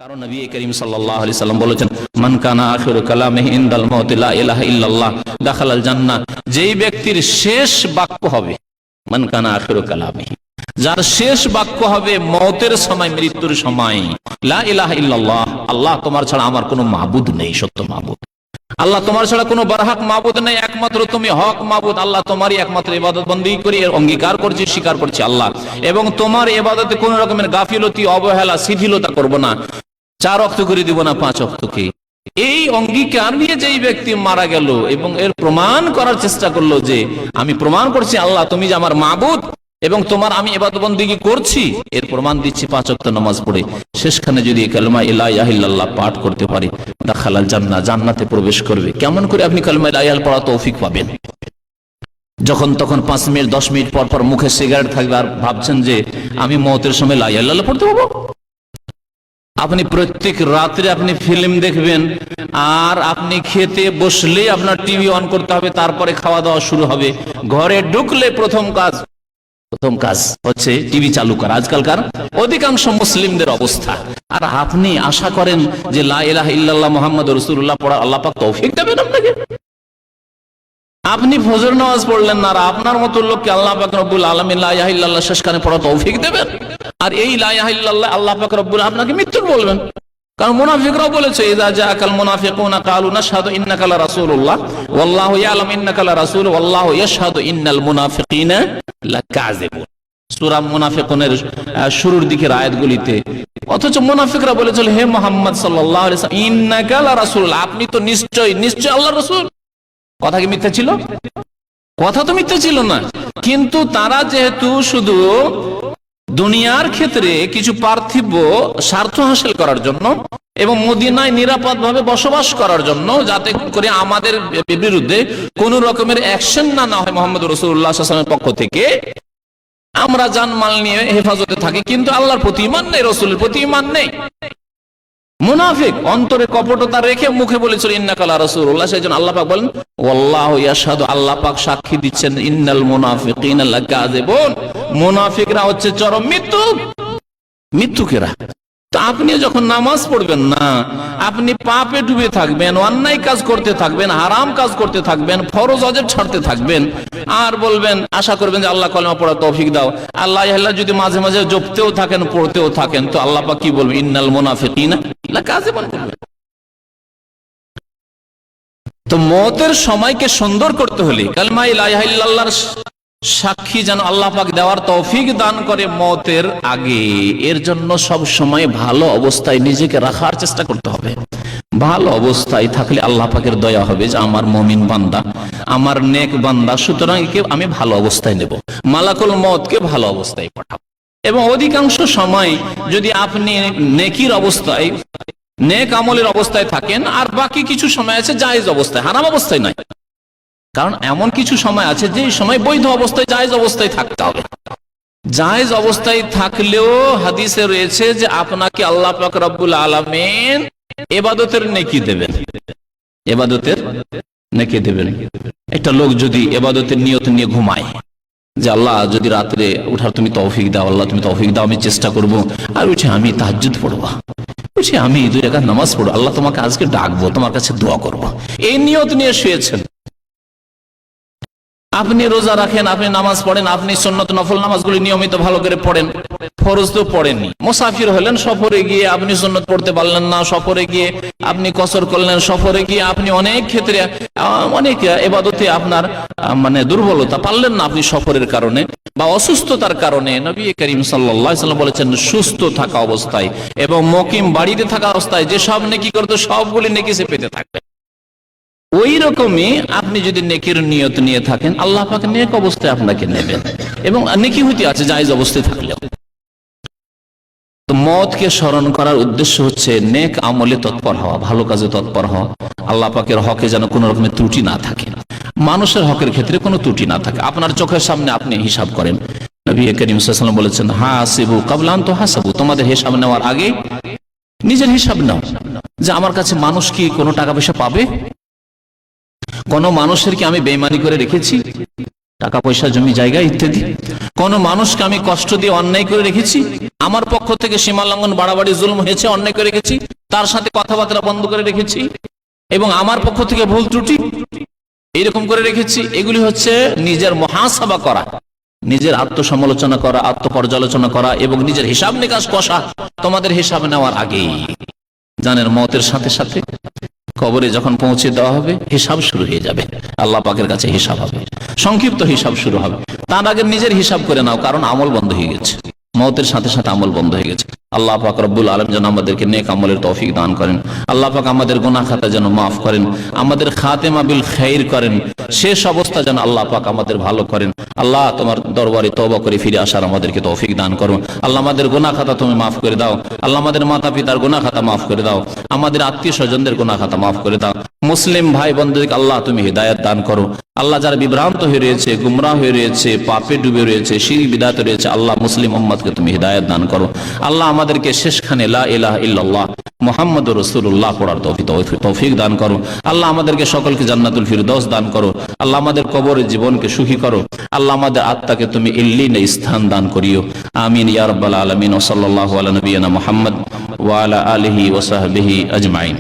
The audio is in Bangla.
কারণ নবী করিম সাল্লাল্লাহু আলাইহি সাল্লাম বলেছেন, মান কানা আখিরু কালামিহি ইনদাল মাউত লা ইলাহা ইল্লাল্লাহ দাখালাল জান্নাহ। যেই ব্যক্তির শেষ বাক্য হবে, মান কানা আখিরু কালামিহি, যার শেষ বাক্য হবে মওতের সময়, মৃত্যুর সময়, লা ইলাহা ইল্লাল্লাহ, আল্লাহ তোমার ছাড়া আমার কোনো মাবুদ নেই, সত্য মাবুদ, আল্লাহ তোমার ছাড়া কোনো বারহাক মাবুদ নেই, একমাত্র তুমি হক মাবুদ, আল্লাহ তোমারই একমাত্র ইবাদত বন্দেগী করি, এর অঙ্গীকার করছি, স্বীকার করছি আল্লাহ, এবং তোমার ইবাদতে কোনো রকমের গাফিলতি, অবহেলা, শিথিলতা করব না, 4 ওয়াক্ত করে দিব না 5 ওয়াক্তকে। এই অঙ্গীকার নিয়ে যেই ব্যক্তি মারা গেল এবং এর প্রমাণ করার চেষ্টা করলো যে আমি প্রমাণ করছি আল্লাহ তুমি যে আমার মাবুদ এবং তোমার আমি ইবাদত বন্দেগী করছি, এর প্রমাণ দিচ্ছি 5 ওয়াক্ত নামাজ পড়ে, শেষখানে যদি কালেমা লা ইলাহা ইল্লাল্লাহ পাঠ করতে পারি, দাখালাল জান্নাহ, জান্নাতে প্রবেশ করবে। কেমন করে আপনি কালেমা লা ইলাহা পড়া তৌফিক পাবেন? যখন তখন 5 মিনিট 10 মিনিট পর পর মুখে সিগারেট থাকবে আর ভাবছেন যে আমি মওতের সময় লা ইলাহা ইল্লাল্লাহ পড়তে পারবো? আপনি প্রত্যেক রাত্রে আপনি ফিল্ম দেখবেন, আর আপনি খেতে বসলে আপনার টিভি অন করতে হবে, তারপরে খাওয়া দাওয়া শুরু হবে, ঘরে ঢুকলে প্রথম কাজ হচ্ছে টিভি চালু করা, আজকালকার অধিকাংশ মুসলিমদের অবস্থা। আর আপনি আশা করেন যে লা ইলাহা ইল্লাল্লাহ মুহাম্মাদুর রাসূলুল্লাহ পড়া আল্লাহ পাক তৌফিক দেবেন আপনাকে? আপনি ফজর নামাজ পড়লেন না, আর আপনার মতো লোককে আল্লাহ পাক রব্বুল আলামিন লা ইলাহা ইল্লাল্লাহ শেষখানে পড়া তৌফিক দেবেন? আর এই লা ইলাহা ইল্লাল্লাহ আল্লাহ পাক রব্বুল আপনাকে মৃত্যুর বলবেন। কারণ মুনাফিকরাও বলেছে, ইযা জাআকাল মুনাফিকুনা ক্বালু নাশহাদু ইন্নাকা লা রাসূলুল্লাহ ওয়াল্লাহু ইয়ালামু ইন্নাকা লা রাসূলু ওয়াল্লাহু ইয়াশহাদু ইন্নাল মুনাফিকিনা লাকাযিবুন। সূরা মুনাফিকুনের শুরুর দিকের আয়াতগুলিতে। অথচ মুনাফিকরা বলেছিল, হে মুহাম্মদ সাল্লাল্লাহু আলাইহি ওয়াসাল্লাম, ইন্নাকা লা রাসূলুল্লাহ, আপনি তো নিশ্চয় আল্লাহর রাসূল। কথা কি মিথ্যা ছিল? কথা তো মিথ্যা ছিল না, কিন্তু তারা যেহেতু শুধু দুনিয়ার ক্ষেত্রে কিছু পার্থিব স্বার্থ হাসিল করার জন্য এবং মদিনায় নিরাপদ ভাবে বসবাস করার জন্য, যাতে করে আমাদের বিরুদ্ধে কোন রকমের অ্যাকশন না হয় মুহাম্মদ রাসূলুল্লাহ সাল্লাল্লাহু আলাইহি ওয়াসাল্লামের পক্ষ থেকে, আমরা জানমাল নিয়ে হেফাজতে থাকি, কিন্তু আল্লাহর প্রতি ঈমান নেই, রাসূলের প্রতি ঈমান নেই। মুনাফিক অন্তরে কপটতা রেখে মুখে বলেছিল ইন্নাকা লা রাসূলুল্লাহ, সেজন্য আল্লাহ পাক বলেন ওয়াল্লাহু ইয়াশহাদু, আল্লাহ পাক সাক্ষী দিচ্ছেন, ইন্নাল মুনাফিকিনা লাকাযিবুন, মুনাফিকরা হচ্ছে চরম মৃত্যুকেরা। তো আপনি যখন নামাজ পড়বেন না, আপনি পাপে ডুবে থাকবেন, অন্যায় কাজ করতে থাকবেন, হারাম কাজ করতে থাকবেন, ফরজ ওয়াজিব ছাড়তে থাকবেন, আর বলবেন, আশা করবেন যে আল্লাহ কালেমা পড়া তৌফিক দাও, আল্লাহ আল্লাহ যদি মাঝে মাঝে জপতেও থাকেন, পড়তেও থাকেন, তো আল্লাহ পাক কি বলবেন? ইন্নাল মুনাফিকিনা লাকাযিবুন। তো মওতের সময়কে সুন্দর করতে হলে কালেমা লা ইলাহা ইল্লাল্লাহর সাক্ষী যেন আল্লাহ পাক দেওয়ার তৌফিক দান করে মওতের আগে, এর জন্য সব সময় ভালো অবস্থায় নিজেকে রাখার চেষ্টা করতে হবে। ভালো অবস্থায় থাকলে আল্লাহ পাকের দয়া হবে যে আমার মুমিন বান্দা, আমার নেক বান্দা, সুতরাং একে আমি ভালো অবস্থায় নেব, মালাকুল মওতকে ভালো অবস্থায় পাঠাবো। এবং অধিকাংশ সময় যদি আপনি নেকির অবস্থায়, নেক আমলের অবস্থায় থাকেন, আর বাকি কিছু সময় আছে জায়েজ অবস্থায়, হারাম অবস্থায় নয়। কারণ এমন কিছু সময় আছে যে সময় বৈধ অবস্থায়, জায়েজ অবস্থায় থাকতে হবে। জায়েজ অবস্থায় থাকলেও হাদিসে রয়েছে যে আপনাকে আল্লাহ পাক রব্বুল আলামিন ইবাদতের নেকি দেবেন, ইবাদতের নেকি দেবেন। একটা লোক যদি ইবাদতের নিয়ত নিয়ে ঘুমায় যে আল্লাহ যদি রাতে উঠার তুমি তৌফিক দাও, আল্লাহ তুমি তৌফিক দাও, আমি চেষ্টা করব, আর উঠে আমি তাহাজ্জুদ পড়বো, উঠে আমি 2 রাকাত নামাজ পড়বো, আল্লাহ তোমাকে আজকে ডাকবো, তোমার কাছে দোয়া করব, এই নিয়ত নিয়ে শুয়েছেন। আপনি রোজা রাখেন, আপনি নামাজ পড়েন, আপনি সুন্নত নফল নামাজগুলি নিয়মিত ভালো করে পড়েন, ফরজ তো পড়েননি, মুসাফির হলেন, সফরে গিয়ে আপনি সুন্নত পড়তে পারলেন না, সফরে গিয়ে আপনি কসর করলেন, সফরে গিয়ে আপনি অনেক ক্ষেত্রে অনেক ইবাদতে আপনার দুর্বলতা, পারলেন না আপনি সফরের কারণে বা অসুস্থতার কারণে। নবী করিম সাল্লাল্লাহু আলাইহি ওয়াসাল্লাম বলেছেন, সুস্থ থাকা অবস্থায় এবং মুকিম বাড়িতে থাকা অবস্থায় যে সব নেকি করতে, সবগুলি নেকি সে পেতে থাকবে। ওই রকমই আপনি যদি নেকির নিয়ত নিয়ে থাকেন, আল্লাহ পাক নেক অবস্থায় আপনাকে নেবেন, এবং নেকি হইতে আছে জায়েজ অবস্থায় থাকলেও। তো মওতকে স্মরণ করার উদ্দেশ্য হচ্ছে নেক আমলে তৎপর হওয়া, ভালো কাজে তৎপর হওয়া, আল্লাহ পাকের হকে যেন কোনো রকমের ত্রুটি না থাকে, মানুষের হকের ক্ষেত্রে কোনো ত্রুটি না থাকে। আপনার চোখের সামনে আপনি হিসাব করেন, নবী করিম সাল্লাল্লাহু আলাইহি ওয়াসাল্লাম বলেছেন, হাসিবু ক্বাবলা আন তুহাসাবু, তোমাদের হিসাব নেওয়ার আগে নিজের হিসাব নাও, যে আমার কাছে মানুষ কি কোনো টাকা পয়সা পাবে, কোন মানুষের কি আমি বেঈমানি করে রেখেছি, টাকা পয়সা জমি জায়গা ইত্যাদি। কোন মানুষকে আমি কষ্ট দিয়ে অন্যায় করে রেখেছি, আমার পক্ষ থেকে সীমা লঙ্ঘন বাড়াবাড়ি জুলুম হয়েছে, অন্যায় করে রেখেছি, তার সাথে কথাবার্তা বন্ধ করে রেখেছি, এবং আমার পক্ষ থেকে ভুল ত্রুটি এইরকম করে রেখেছি। এগুলি হচ্ছে নিজের মুহাসাবা করা, নিজের আত্মসমালোচনা করা, আত্মপর্যালোচনা করা এবং নিজের হিসাব নিকাশ কষা। তোমাদের হিসাব নেওয়ার আগেই জানেন মওতের সাথে সাথে কবরে যখন পৌঁছে দেওয়া হবে হিসাব শুরু হয়ে যাবে, আল্লাহ পাকের কাছে হিসাব হবে, সংক্ষিপ্ত হিসাব শুরু হবে। তার আগে নিজের হিসাব করে নাও, কারণ আমল বন্ধ হয়ে গেছে, মওতের সাথে সাথে আমল বন্ধ হয়ে গেছে। আল্লাহ পাক রব্বুল আলামিন যেন আমাদেরকে নেক আমলের তৌফিক দান করেন। আল্লাহ পাক আমাদের গুনাহ খাতা যেন মাফ করেন, আমাদের খাতেমা বিল খাইর করেন, শেষ অবস্থা যেন আল্লাহ পাক আমাদের ভালো করেন। আল্লাহ তোমার দরবারে তওবা করে ফিরে আসার আমাদেরকে তৌফিক দান করো। আল্লাহ আমাদের গুনাহ খাতা তুমি মাফ করে দাও। আল্লাহ আমাদের মাতা পিতার গুনাহ খাতা মাফ করে দাও, আমাদের আত্মীয় স্বজনদের গুনাহ খাতা মাফ করে দাও। মুসলিম ভাই বন্ধুদেরকে আল্লাহ তুমি হিদায়াত দান করো। আল্লাহ যারা বিভ্রান্ত হয়ে রয়েছে, গুমরাহ হয়ে রয়েছে, পাপে ডুবে রয়েছে, শিরক বিদআতে রয়েছে, আল্লাহ মুসলিম উম্মতকে তুমি হিদায়াত দান করো। আল্লাহ আমাদেরকে শেষখানে লা ইলাহা ইল্লাল্লাহ মুহাম্মাদুর রাসূলুল্লাহ পড়ার তৌফিক দান করো। আল্লাহ আমাদেরকে সকলকে জান্নাতুল ফিরদৌস দান করো। আল্লাহ আমাদের কবরের জীবনকে সুখী করো। আল্লাহ আমাদের আত্মাকে তুমি ইল্লিনে স্থান দান করিও। আমিন ইয়া রাব্বাল আলামিন। ওয়া সাল্লাল্লাহু আলা নবিয়িনা মুহাম্মদ ওয়া আলা আলিহি ওয়া সাহবিহি আজমাইন।